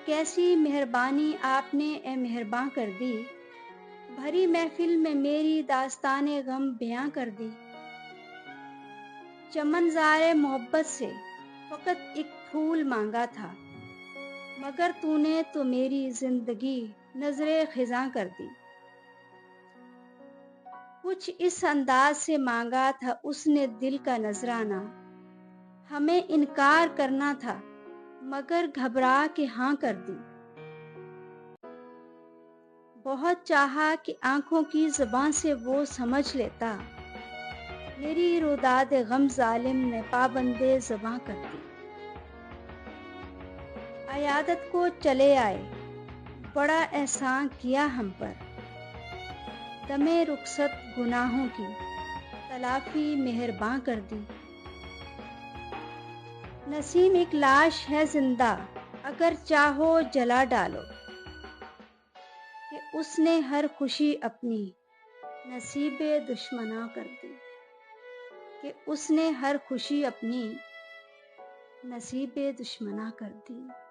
کیسی مہربانی آپ نے اے مہرباں کر دی، بھری محفل میں میری داستان غم بیاں کر دی۔ چمن زار محبت سے فقط ایک پھول مانگا تھا، مگر تو نے تو میری زندگی نظر خزاں کر دی۔ کچھ اس انداز سے مانگا تھا اس نے دل کا نذرانہ، ہمیں انکار کرنا تھا مگر گھبرا کے ہاں کر دی۔ بہت چاہا کہ آنکھوں کی زبان سے وہ سمجھ لیتا، میری روداد غم ظالم نے پابند زباں کر دی۔ عیادت کو چلے آئے، بڑا احسان کیا ہم پر، دم رخصت گناہوں کی تلافی مہرباں کر دی۔ نسیم ایک لاش ہے زندہ، اگر چاہو جلا ڈالو، کہ اس نے ہر خوشی اپنی نصیب دشمناں کر دی، کہ اس نے ہر خوشی اپنی نصیب دشمناں کر دی۔